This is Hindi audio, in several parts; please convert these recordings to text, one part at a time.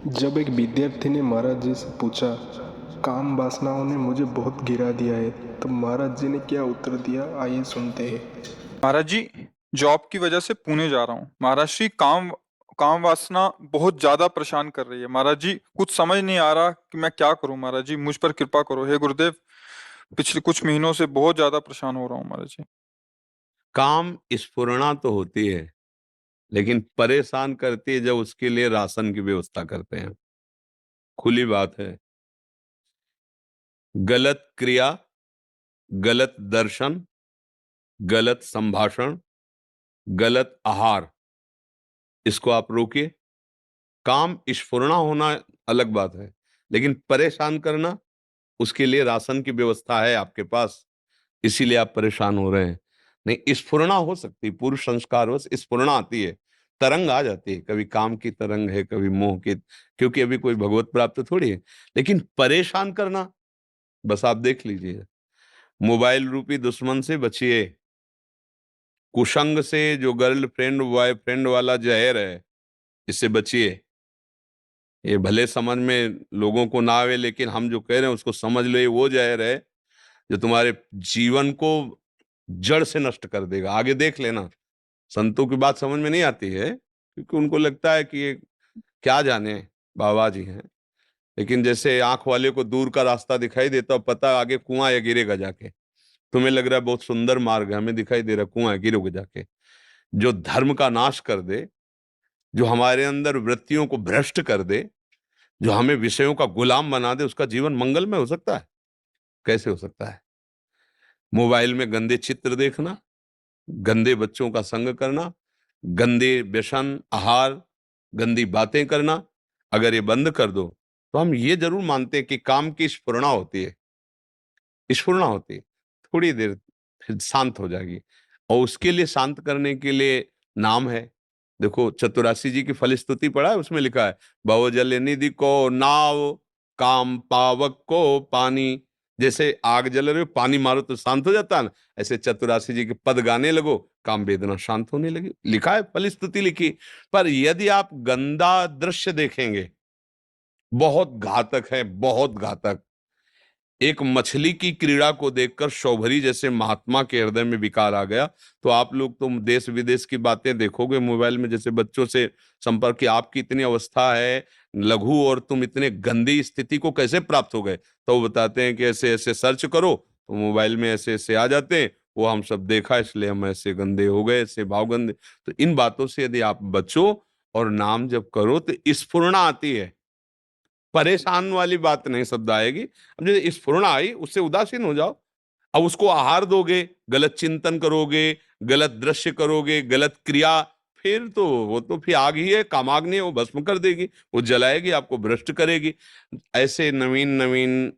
जब एक विद्यार्थी ने महाराज जी से पूछा, काम वासनाओं ने मुझे बहुत गिरा दिया है, तो महाराज जी ने क्या उत्तर दिया, आइए सुनते हैं। महाराज जी, जॉब की वजह से पुणे जा रहा हूँ। महाराज जी, काम काम वासना बहुत ज्यादा परेशान कर रही है। महाराज जी, कुछ समझ नहीं आ रहा कि मैं क्या करूं। महाराज जी, मुझ पर कृपा करो। हे गुरुदेव, पिछले कुछ महीनों से बहुत ज्यादा परेशान हो रहा हूँ महाराज जी। काम स्फुरणा तो होती है, लेकिन परेशान करती है जब उसके लिए राशन की व्यवस्था करते हैं। खुली बात है। गलत क्रिया, गलत दर्शन, गलत संभाषण, गलत आहार, इसको आप रोकिए। काम स्फुरणा होना अलग बात है, लेकिन परेशान करना, उसके लिए राशन की व्यवस्था है आपके पास, इसीलिए आप परेशान हो रहे हैं। नहीं, स्फुरणा हो सकती, पूर्व संस्कारवश स्फुरणा आती है, तरंग आ जाती है। कभी काम की तरंग है, कभी मोह की, क्योंकि अभी कोई भगवत प्राप्त थोड़ी है। लेकिन परेशान करना, बस आप देख लीजिए। मोबाइल रूपी दुश्मन से बचिए। कुसंग से, जो गर्लफ्रेंड बॉयफ्रेंड वाला जहर है, इससे बचिए। ये भले समझ में लोगों को ना आवे, लेकिन हम जो कह रहे हैं उसको समझ लो। ये वो जहर है जो तुम्हारे जीवन को जड़ से नष्ट कर देगा। आगे देख लेना। संतों की बात समझ में नहीं आती है, क्योंकि उनको लगता है कि ये क्या जाने, बाबा जी हैं। लेकिन जैसे आंख वाले को दूर का रास्ता दिखाई देता, पता आगे कुआं है, गिरेगा जाके। तुम्हें लग रहा है बहुत सुंदर मार्ग है, हमें दिखाई दे रहा कुआं है, गिरोगे जाके। जो धर्म का नाश कर दे, जो हमारे अंदर वृत्तियों को भ्रष्ट कर दे, जो हमें विषयों का गुलाम बना दे, उसका जीवन मंगलमय हो सकता है? कैसे हो सकता है? मोबाइल में गंदे चित्र देखना, गंदे बच्चों का संग करना, गंदे व्यसन, आहार, गंदी बातें करना, अगर ये बंद कर दो, तो हम ये जरूर मानते हैं कि काम की स्फुरणा होती है। स्फुरणा होती है, थोड़ी देर फिर शांत हो जाएगी। और उसके लिए, शांत करने के लिए नाम है। देखो, चतुराशी जी की फलस्तुति पढ़ा है, उसमें लिखा है, भव जल निधि को नाव, काम पावक को पानी। जैसे आग जल रही हो, पानी मारो तो शांत हो जाता है ना, ऐसे चतुराशी जी के पद गाने लगो, काम वेदना शांत होने लगी। लिखा है, फलस्तुति लिखी। पर यदि आप गंदा दृश्य देखेंगे, बहुत घातक है, बहुत घातक। एक मछली की क्रीड़ा को देखकर शौभरी जैसे महात्मा के हृदय में विकार आ गया। तो आप लोग तो देश विदेश की बातें देखोगे मोबाइल में, जैसे बच्चों से संपर्क की आपकी इतनी अवस्था है लघु, और तुम इतने गंदी स्थिति को कैसे प्राप्त हो गए? तो वो बताते हैं कि ऐसे ऐसे सर्च करो, तो मोबाइल में ऐसे ऐसे आ जाते हैं। वो हम सब देखा, इसलिए हम ऐसे गंदे हो गए, ऐसे भाव गंदे। तो इन बातों से यदि आप बचो और नाम जब करो, तो स्फुरणा आती है। परेशान वाली बात नहीं शब्द आएगी। अब जैसे स्फुरणा आई, उससे उदासीन हो जाओ। अब उसको आहार दोगे, गलत चिंतन करोगे, गलत दृश्य करोगे, गलत क्रिया, फिर तो वो तो फिर आग ही है, कामाग्नि है, वो भस्म कर देगी, वो जलाएगी, आपको भ्रष्ट करेगी। ऐसे नवीन नवीन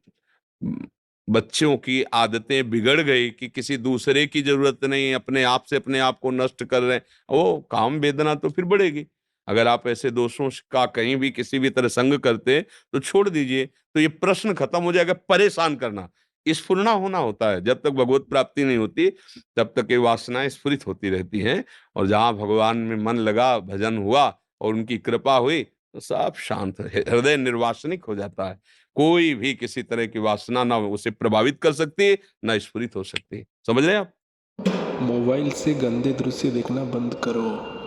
बच्चों की आदतें बिगड़ गई कि किसी दूसरे की जरूरत नहीं, अपने आप से अपने आप को नष्ट कर रहे हैं। वो काम वेदना तो फिर बढ़ेगी। अगर आप ऐसे दोषों का कहीं भी किसी भी तरह संग करते तो छोड़ दीजिए, तो ये प्रश्न खत्म हो जाएगा। परेशान करना, स्फुरना होना होता है। जब तक भगवत प्राप्ति नहीं होती, तब तक ये वासनाएं स्फुरित होती रहती हैं। और जहां भगवान में मन लगा, भजन हुआ और उनकी कृपा हुई, तो सब शांत, हृदय निर्वासनिक हो जाता है। कोई भी किसी तरह की वासना ना उसे प्रभावित कर सकती है, ना स्फुरित हो सकती है। समझ रहे हैं आप? मोबाइल से गंदे दृश्य देखना बंद करो।